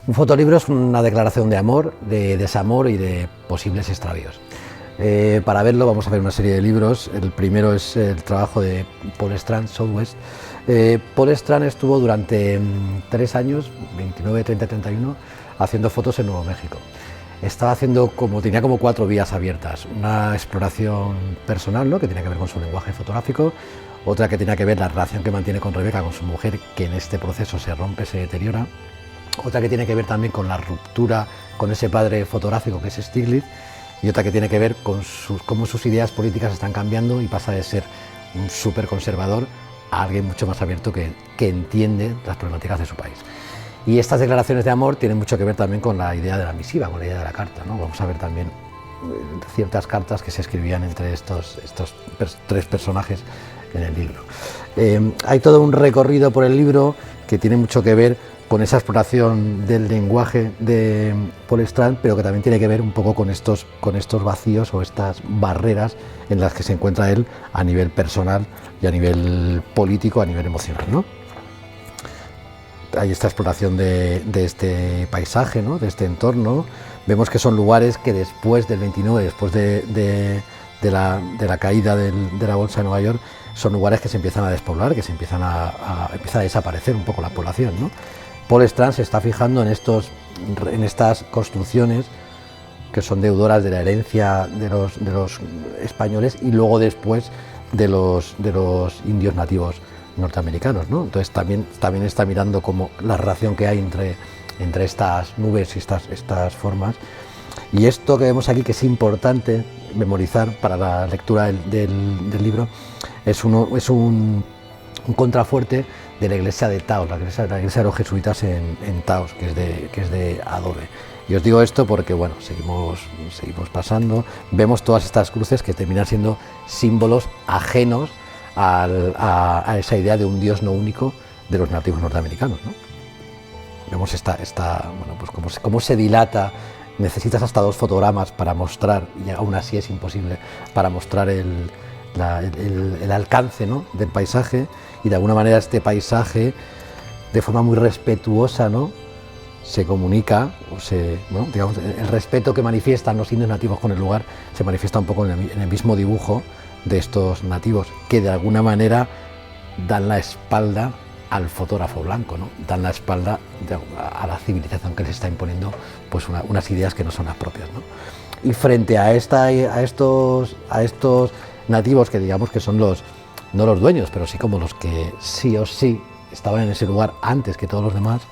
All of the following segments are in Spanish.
Un fotolibro es una declaración de amor, de desamor y de posibles extravíos. Para verlo vamos a ver una serie de libros. El primero es el trabajo de Paul Strand, Southwest. Paul Strand estuvo durante 3 años, 29, 30, 31, haciendo fotos en Nuevo México. Tenía como 4 vías abiertas: una exploración personal, ¿no?, que tenía que ver con su lenguaje fotográfico; otra que tenía que ver la relación que mantiene con Rebeca, con su mujer, que en este proceso se rompe, se deteriora; otra que tiene que ver también con la ruptura con ese padre fotográfico que es Stiglitz; y otra que tiene que ver con cómo sus ideas políticas están cambiando y pasa de ser un súper conservador a alguien mucho más abierto que entiende las problemáticas de su país. Y estas declaraciones de amor tienen mucho que ver también con la idea de la misiva, con la idea de la carta, ¿no? Vamos a ver también ciertas cartas que se escribían entre estos 3 personajes en el libro. Hay todo un recorrido por el libro que tiene mucho que ver con esa exploración del lenguaje de Paul Strand, pero que también tiene que ver un poco con estos vacíos o estas barreras en las que se encuentra él a nivel personal y a nivel político, a nivel emocional, ¿no? Hay esta exploración de este paisaje, ¿no?, de este entorno. Vemos que son lugares que después del 29, después de la caída de la bolsa de Nueva York, son lugares que se empiezan a despoblar, que empieza a desaparecer un poco la población, ¿no? Paul Strand se está fijando en estas construcciones que son deudoras de la herencia de los españoles y luego después de los indios nativos norteamericanos, ¿no? Entonces también está mirando como la relación que hay entre estas nubes y estas formas. Y esto que vemos aquí, que es importante memorizar para la lectura del libro, es un contrafuerte de la iglesia de Taos, la iglesia de los jesuitas en Taos, que es de adobe. Y os digo esto porque, bueno, seguimos pasando, vemos todas estas cruces que terminan siendo símbolos ajenos a esa idea de un Dios no único de los nativos norteamericanos, ¿no? Vemos pues cómo se dilata. Necesitas hasta 2 fotogramas para mostrar, y aún así es imposible, para mostrar el alcance, ¿no?, del paisaje. Y de alguna manera este paisaje, de forma muy respetuosa, ¿no?, se comunica, digamos, el respeto que manifiestan los indios nativos con el lugar se manifiesta un poco en el mismo dibujo de estos nativos, que de alguna manera dan la espalda al fotógrafo blanco, ¿no? Dan la espalda a la civilización que les está imponiendo pues unas ideas que no son las propias, ¿no? Y frente a estos nativos, que digamos que son no los dueños, pero sí como los que sí o sí estaban en ese lugar antes que todos los demás,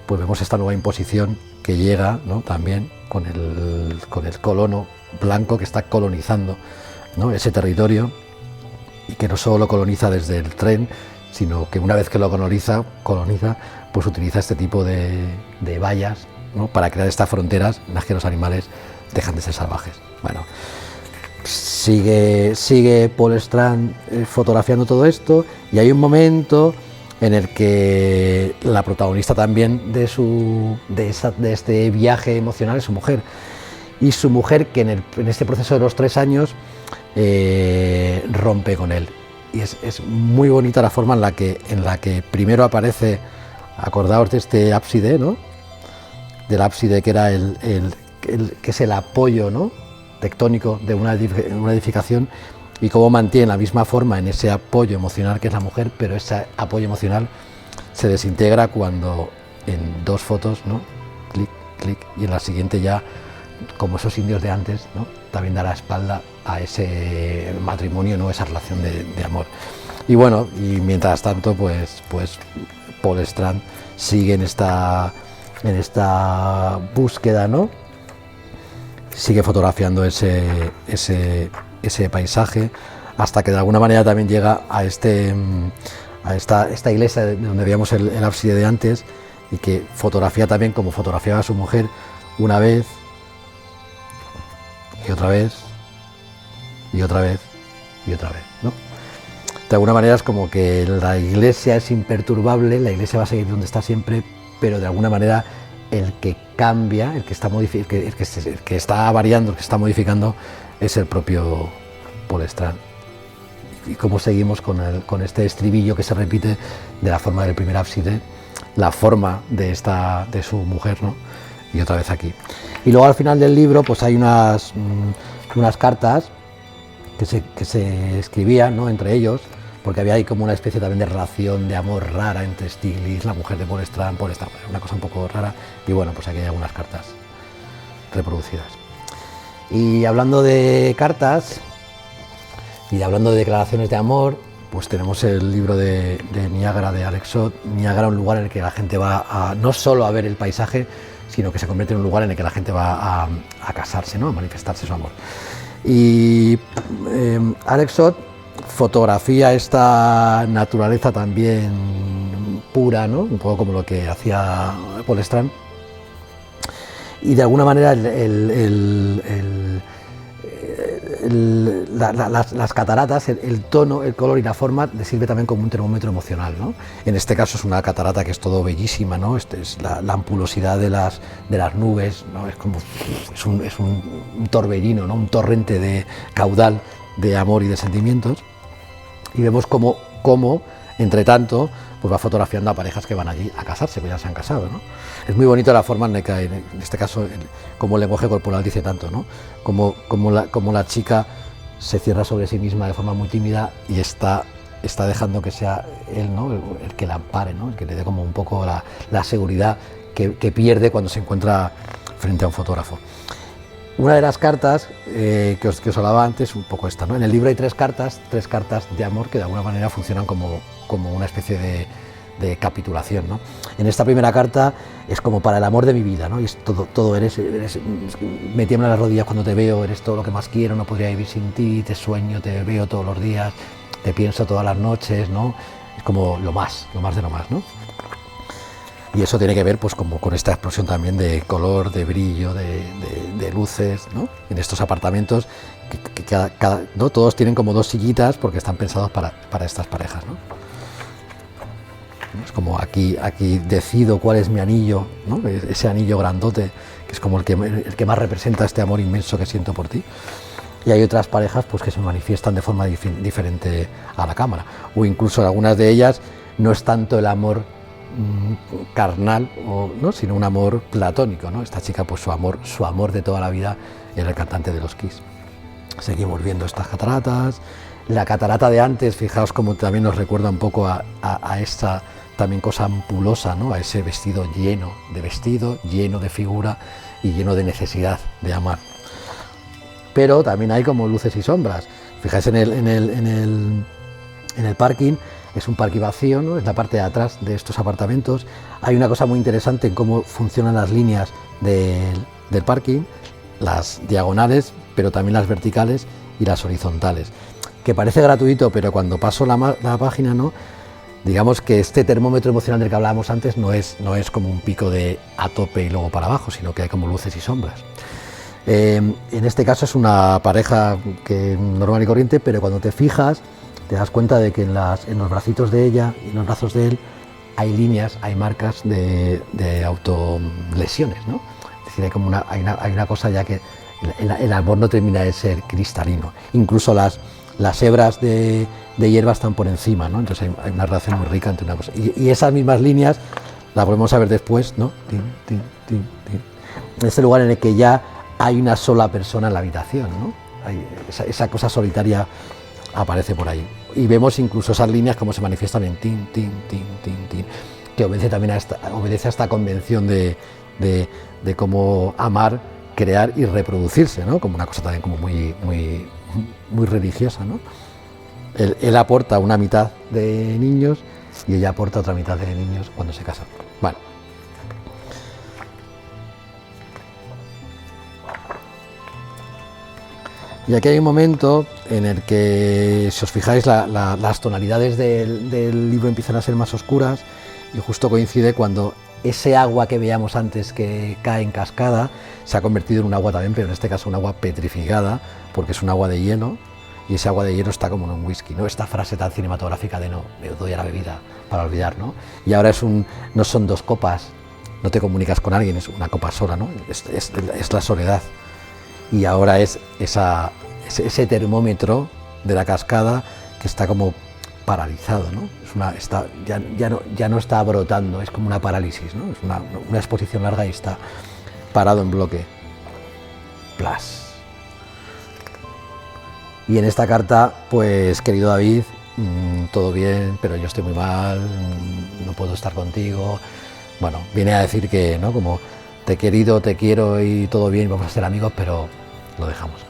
pues vemos esta nueva imposición que llega, ¿no?, también con el colono blanco que está colonizando, ¿no?, ese territorio, y que no solo lo coloniza desde el tren, sino que una vez que lo coloniza, pues utiliza este tipo de vallas, ¿no?, para crear estas fronteras en las que los animales dejan de ser salvajes. Bueno, sigue Paul Strand fotografiando todo esto, y hay un momento en el que la protagonista también de este viaje emocional es su mujer. Y su mujer, que en este proceso de los 3 años rompe con él. Y es muy bonita la forma en la que primero aparece, acordaos de este ábside, ¿no?, del ábside que era que es el apoyo, ¿no?, tectónico de una edificación, y cómo mantiene la misma forma en ese apoyo emocional que es la mujer, pero ese apoyo emocional se desintegra cuando en 2 fotos, ¿no?, clic, clic, y en la siguiente ya, como esos indios de antes, ¿no?, también da la espalda a ese matrimonio, ¿no?, esa relación de amor. Y bueno, y mientras tanto, pues Paul Strand sigue en esta búsqueda, ¿no?, sigue fotografiando ese paisaje, hasta que de alguna manera también llega a esta iglesia donde veíamos el ábside de antes, y que fotografía también como fotografiaba a su mujer una vez y otra vez y otra vez y otra vez, ¿no? De alguna manera es como que la iglesia es imperturbable, la iglesia va a seguir donde está siempre, pero de alguna manera el que cambia, el que está variando, el que está modificando, es el propio Paul Strand. Y cómo seguimos con este estribillo que se repite de la forma del primer ábside, la forma de su mujer, ¿no? Y otra vez aquí. Y luego al final del libro pues hay unas cartas que se escribían, ¿no?, entre ellos, porque había ahí como una especie también de relación de amor rara entre Stiglitz, la mujer de Paul Strand, una cosa un poco rara, y bueno, pues aquí hay algunas cartas reproducidas. Y hablando de cartas y hablando de declaraciones de amor, pues tenemos el libro de Niágara, de Alex Stott. Niágara, un lugar en el que la gente va no solo a ver el paisaje, sino que se convierte en un lugar en el que la gente va a casarse, ¿no?, a manifestarse su amor. Y Alex Stott fotografía esta naturaleza también pura, ¿no?, un poco como lo que hacía Paul Strand, y de alguna manera las cataratas, el tono, el color y la forma le sirve también como un termómetro emocional, ¿no? En este caso es una catarata que es todo bellísima, ¿no? Es la ampulosidad de las nubes, ¿no? Es un torbellino, ¿no?, un torrente de caudal de amor y de sentimientos, y vemos cómo entre tanto pues va fotografiando a parejas que van allí a casarse, que ya se han casado, ¿no? Es muy bonito la forma en que, en este caso, como el lenguaje corporal dice tanto, ¿no? Como la chica se cierra sobre sí misma de forma muy tímida y está dejando que sea él, ¿no?, el que la ampare, ¿no?, el que le dé como un poco la seguridad que pierde cuando se encuentra frente a un fotógrafo. Una de las cartas que os hablaba antes, un poco esta, ¿no? En el libro hay tres cartas de amor que de alguna manera funcionan como una especie de capitulación, ¿no? En esta primera carta es como para el amor de mi vida, ¿no? Y es todo eres me tiemblan las rodillas cuando te veo, eres todo lo que más quiero, no podría vivir sin ti, te sueño, te veo todos los días, te pienso todas las noches, ¿no? Es como lo más de lo más, ¿no? Y eso tiene que ver pues como con esta explosión también de color, de brillo, de luces, ¿no?, en estos apartamentos que ¿no?, todos tienen como dos sillitas porque están pensados para estas parejas, ¿no? Es como aquí decido cuál es mi anillo, ¿no?, ese anillo grandote que es como el que más representa este amor inmenso que siento por ti. Y hay otras parejas pues que se manifiestan de forma diferente a la cámara, o incluso algunas de ellas no es tanto el amor carnal, ¿no?, sino un amor platónico, ¿no? Esta chica pues su amor de toda la vida era el cantante de los Kiss. Seguimos viendo estas cataratas. La catarata de antes, fijaos como también nos recuerda un poco a esta también cosa ampulosa, ¿no?, a ese vestido, lleno de figura y lleno de necesidad de amar. Pero también hay como luces y sombras. Fijáis en el parking. Es un parque vacío, ¿no?, es la parte de atrás de estos apartamentos. Hay una cosa muy interesante en cómo funcionan las líneas del parking, las diagonales, pero también las verticales y las horizontales, que parece gratuito, pero cuando paso la página, ¿no?, digamos que este termómetro emocional del que hablábamos antes no es como un pico de a tope y luego para abajo, sino que hay como luces y sombras. En este caso es una pareja normal y corriente, pero cuando te fijas te das cuenta de que en los bracitos de ella y en los brazos de él hay líneas, hay marcas de autolesiones, ¿no? Es decir, hay una cosa ya que el amor no termina de ser cristalino. Incluso las hebras de hierba están por encima, ¿no? Entonces hay una relación muy rica entre una cosa. Y esas mismas líneas las podemos ver después, ¿no? En este lugar en el que ya hay una sola persona en la habitación, ¿no? Esa cosa solitaria aparece por ahí. Y vemos incluso esas líneas como se manifiestan en tin, tin, tin, tin, tin, que obedece también obedece a esta convención de cómo amar, crear y reproducirse, ¿no? Como una cosa también como muy religiosa, ¿no? Él aporta una mitad de niños y ella aporta otra mitad de niños cuando se casan. Bueno. Y aquí hay un momento en el que, si os fijáis, las tonalidades del libro empiezan a ser más oscuras y justo coincide cuando ese agua que veíamos antes que cae en cascada se ha convertido en un agua también, pero en este caso un agua petrificada, porque es un agua de hielo, y ese agua de hielo está como en un whisky, ¿no? Esta frase tan cinematográfica de no, me doy a la bebida para olvidar, ¿no? Y ahora no son dos copas, no te comunicas con alguien, es una copa sola, ¿no? Es la soledad. Y ahora es ese termómetro de la cascada que está como paralizado, ¿no? Ya no está brotando, es como una parálisis, ¿no? Es una exposición larga y está parado en bloque. Plas. Y en esta carta, pues, querido David, todo bien, pero yo estoy muy mal, no puedo estar contigo. Bueno, viene a decir que, ¿no? Como te he querido, te quiero y todo bien, vamos a ser amigos, pero lo dejamos.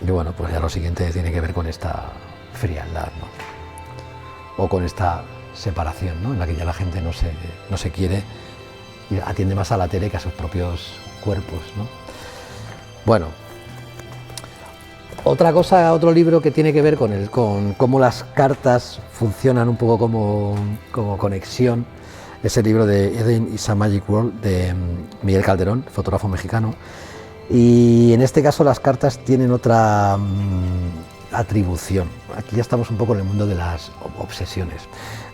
Y bueno, pues ya lo siguiente tiene que ver con esta frialdad, ¿no? O con esta separación, ¿no? En la que ya la gente no se quiere y atiende más a la tele que a sus propios cuerpos, ¿no? Bueno, otra cosa, otro libro que tiene que ver con cómo las cartas funcionan un poco como conexión, es el libro de Eden is a Magic World de Miguel Calderón, fotógrafo mexicano. Y en este caso las cartas tienen otra atribución. Aquí ya estamos un poco en el mundo de las obsesiones.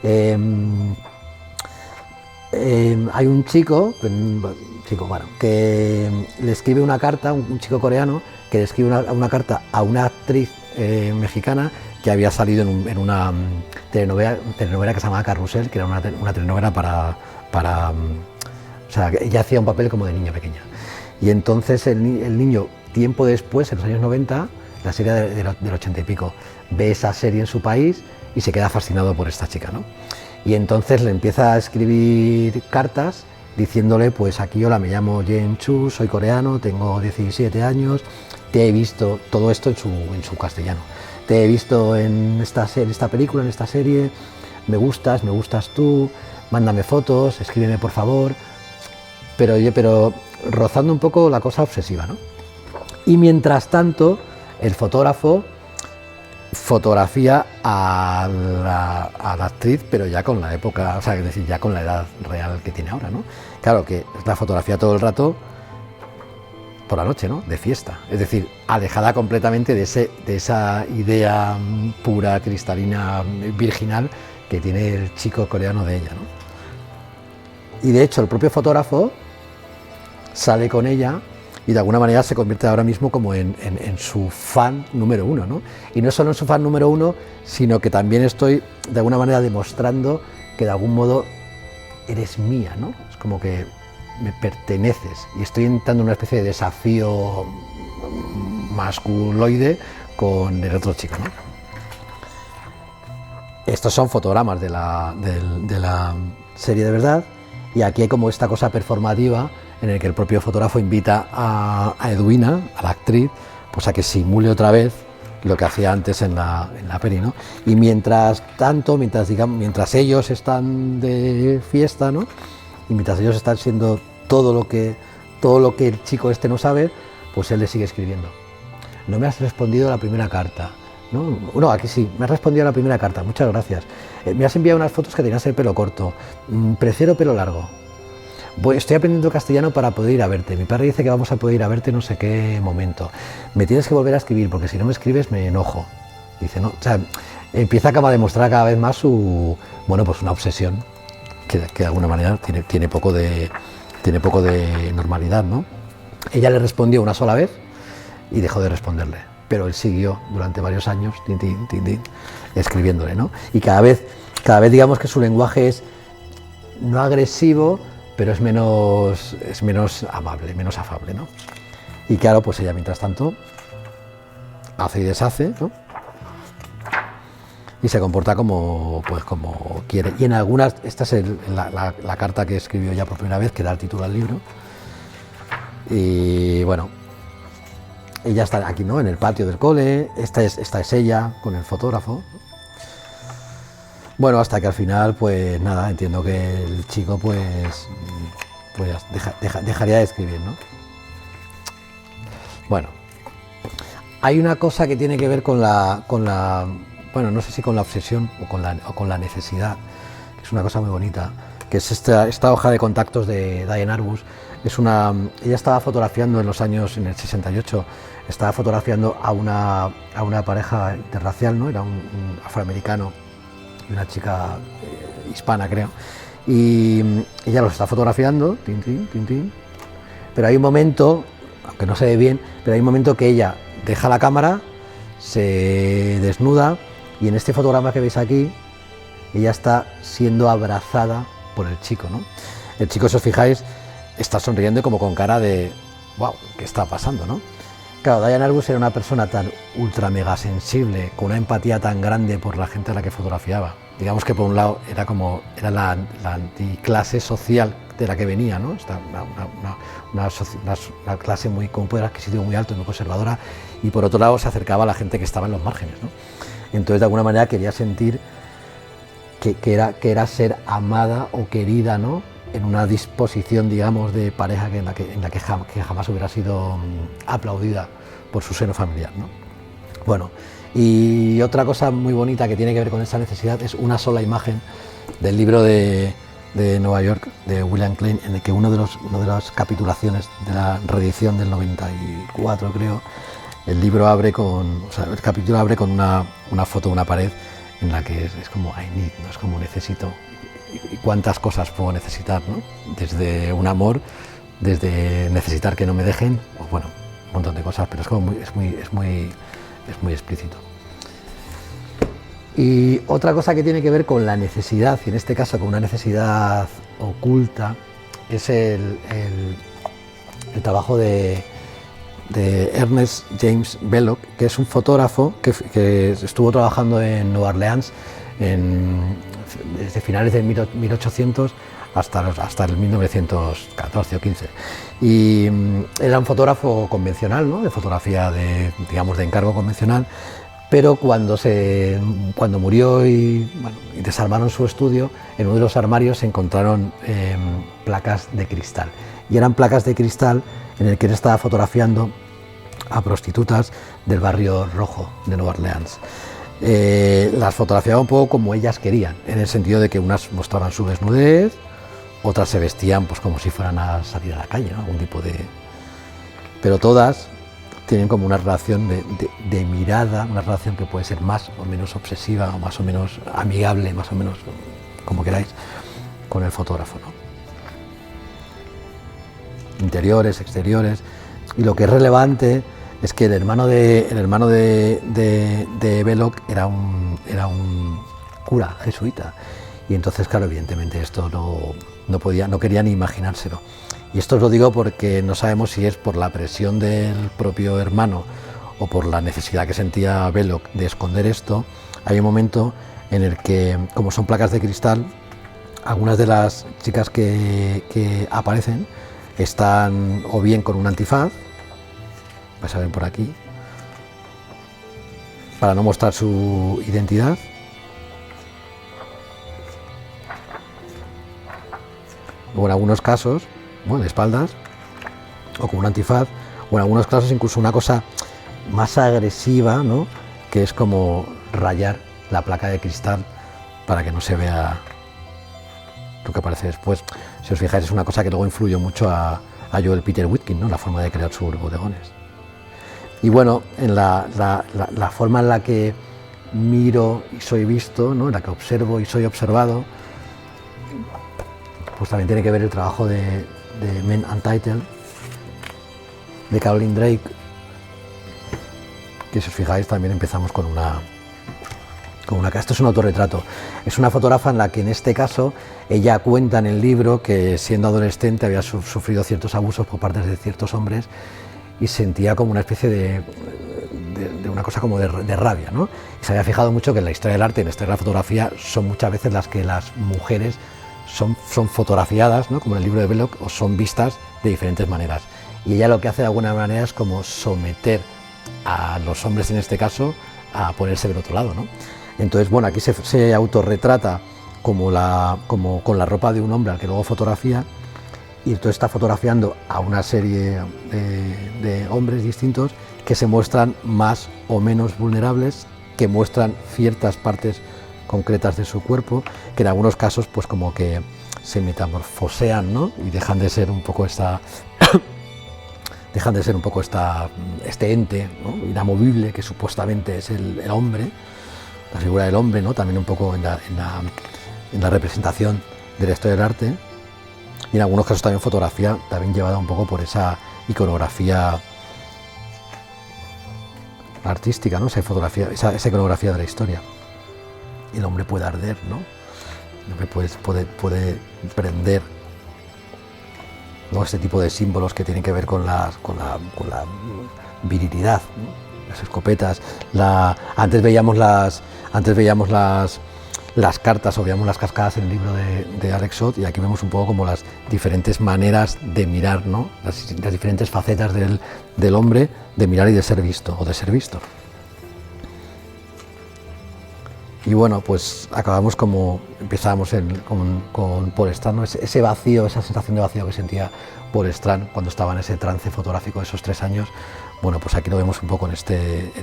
Hay un chico bueno, que le escribe una carta, un chico coreano, que le escribe una carta a una actriz mexicana que había salido en una telenovela que se llamaba Carrusel, que era una telenovela o sea, ella hacía un papel como de niña pequeña. Y entonces el niño, tiempo después, en los años 90, la serie del 80 y pico, ve esa serie en su país y se queda fascinado por esta chica, ¿no? Y entonces le empieza a escribir cartas diciéndole, pues aquí hola, me llamo Jen Chu, soy coreano, tengo 17 años, te he visto, todo esto en su castellano, te he visto en esta película, en esta serie, me gustas tú, mándame fotos, escríbeme por favor, pero rozando un poco la cosa obsesiva, ¿no? Y mientras tanto, el fotógrafo fotografía a la actriz, pero ya con la época, o sea, es decir, ya con la edad real que tiene ahora, ¿no? Claro que la fotografía todo el rato por la noche, ¿no? De fiesta, es decir, alejada completamente de esa idea pura, cristalina, virginal que tiene el chico coreano de ella, ¿no? Y de hecho el propio fotógrafo sale con ella y de alguna manera se convierte ahora mismo como en su fan número uno, ¿no? Y no solo en su fan número uno, sino que también estoy de alguna manera demostrando que de algún modo eres mía, ¿no? Es como que me perteneces y estoy entrando en una especie de desafío masculoide con el otro chico, ¿no? Estos son fotogramas de la serie de verdad y aquí hay como esta cosa performativa en el que el propio fotógrafo invita a Edwina, a la actriz, pues a que simule otra vez lo que hacía antes en la peli, ¿no? Y mientras tanto, mientras ellos están de fiesta, ¿no? Y mientras ellos están siendo todo lo que el chico este no sabe, pues él le sigue escribiendo. No me has respondido a la primera carta, ¿no? No, aquí sí, me has respondido a la primera carta, muchas gracias. Me has enviado unas fotos que tenías el pelo corto, prefiero pelo largo. Estoy aprendiendo castellano para poder ir a verte. Mi padre dice que vamos a poder ir a verte no sé qué momento. Me tienes que volver a escribir porque si no me escribes me enojo. Dice, no, o sea, empieza a demostrar cada vez más pues una obsesión que de alguna manera tiene poco de normalidad, ¿no? Ella le respondió una sola vez y dejó de responderle, pero él siguió durante varios años escribiéndole, ¿no? Y cada vez digamos que su lenguaje es no agresivo, pero es menos amable, menos afable, ¿no? Y claro, pues ella mientras tanto hace y deshace, ¿no? Y se comporta como quiere. Y en algunas, esta es la carta que escribió ya por primera vez, que da el título al libro. Y bueno, ella está aquí, ¿no? En el patio del cole, esta es ella con el fotógrafo. Bueno, hasta que al final, pues nada, entiendo que el chico pues dejaría de escribir, ¿no? Bueno, hay una cosa que tiene que ver con la bueno, no sé si con la obsesión o con la necesidad, que es una cosa muy bonita, que es esta hoja de contactos de Diane Arbus. Ella estaba fotografiando en el 68, estaba fotografiando a una pareja interracial, ¿no? Era un afroamericano y una chica hispana, creo, y ella los está fotografiando, pero hay un momento, aunque no se ve bien, pero hay un momento que ella deja la cámara, se desnuda Y en este fotograma que veis aquí, ella está siendo abrazada por el chico, ¿no? El chico, si os fijáis, está sonriendo como con cara de wow, ¿qué está pasando, no? Claro, Diane Arbus era una persona tan ultra mega sensible, con una empatía tan grande por la gente a la que fotografiaba. Digamos que por un lado era la anticlase social de la que venía, ¿no? Una clase muy, con un poder adquisitivo muy alto y muy conservadora, y por otro lado se acercaba a la gente que estaba en los márgenes, ¿no? Entonces de alguna manera quería sentir que era ser amada o querida, ¿no? En una disposición, digamos, de pareja en la que jamás hubiera sido aplaudida por su seno familiar, ¿no? Bueno, y otra cosa muy bonita que tiene que ver con esa necesidad es una sola imagen del libro de Nueva York, de William Klein, en el que una de las capitulaciones de la reedición del 94, creo, el capítulo abre con una foto de una pared en la que es como I need, no es como necesito. Y cuántas cosas puedo necesitar, ¿no? Desde un amor, desde necesitar que no me dejen, pues bueno, un montón de cosas, pero es muy explícito. Y otra cosa que tiene que ver con la necesidad, y en este caso con una necesidad oculta, es el trabajo de Ernest James Belloc, que es un fotógrafo que estuvo trabajando en Nueva Orleans desde finales de 1800 hasta el 1914 o 15. Y era un fotógrafo convencional, ¿no? De fotografía de encargo convencional, pero cuando murió y desarmaron su estudio, en uno de los armarios se encontraron placas de cristal. Y eran placas de cristal en el que él estaba fotografiando a prostitutas del barrio rojo de Nueva Orleans. Las fotografiaba un poco como ellas querían, en el sentido de que unas mostraban su desnudez, otras se vestían pues como si fueran a salir a la calle, ¿no? Algún tipo de... Pero todas tienen como una relación de mirada, una relación que puede ser más o menos obsesiva o más o menos amigable, más o menos como queráis, con el fotógrafo, ¿no? Interiores, exteriores, y lo que es relevante es que el hermano de Belloc era un cura jesuita, y entonces, claro, evidentemente esto no quería ni imaginárselo. Y esto os lo digo porque no sabemos si es por la presión del propio hermano o por la necesidad que sentía Belloc de esconder esto. Hay un momento en el que, como son placas de cristal, algunas de las chicas que aparecen están o bien con un antifaz, vais a ver por aquí, para no mostrar su identidad, o en algunos casos, bueno, de espaldas, o con un antifaz, o en algunos casos incluso una cosa más agresiva, ¿no? Que es como rayar la placa de cristal para que no se vea lo que aparece después. Si os fijáis, es una cosa que luego influyó mucho a Joel Peter Witkin, ¿no? La forma de crear sus bodegones. Y bueno, en la forma en la que miro y soy visto, ¿no? En la que observo y soy observado, pues también tiene que ver el trabajo de Men Untitled, de Caroline Drake, que si os fijáis también empezamos con una... Esto es un autorretrato, es una fotógrafa en la que en este caso ella cuenta en el libro que siendo adolescente había sufrido ciertos abusos por parte de ciertos hombres y sentía como una especie de una cosa como de rabia, ¿no? Y se había fijado mucho que en la historia del arte, en la historia de la fotografía, son muchas veces las que las mujeres son fotografiadas, ¿no? Como en el libro de Belloc, o son vistas de diferentes maneras. Y ella lo que hace de alguna manera es como someter a los hombres, en este caso, a ponerse del otro lado, ¿no? Entonces, bueno, aquí se autorretrata como con la ropa de un hombre al que luego fotografía, y entonces está fotografiando a una serie de hombres distintos que se muestran más o menos vulnerables, que muestran ciertas partes concretas de su cuerpo, que en algunos casos pues como que se metamorfosean, ¿no? Y dejan de ser un poco este ente, ¿no? Inamovible que supuestamente es el hombre, la figura del hombre, ¿no? También un poco en la representación de la historia del arte, y en algunos casos también fotografía también llevada un poco por esa iconografía artística, ¿no? Esa iconografía de la historia. el hombre puede arder, ¿no? El hombre puede prender, ¿no? Este tipo de símbolos que tienen que ver con la virilidad, ¿no? Las escopetas, antes veíamos las cartas o veíamos las cascadas en el libro de Alex Sott, y aquí vemos un poco como las diferentes maneras de mirar, ¿no? Las diferentes facetas del hombre, de mirar y de ser visto, o de ser visto. Y bueno, pues acabamos como empezábamos con Paul Strand, ¿no? Ese vacío, esa sensación de vacío que sentía Paul Strand cuando estaba en ese trance fotográfico de esos 3 años. Bueno, pues aquí lo vemos un poco en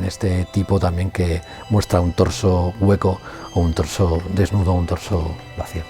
este tipo también, que muestra un torso hueco o un torso desnudo, un torso vacío.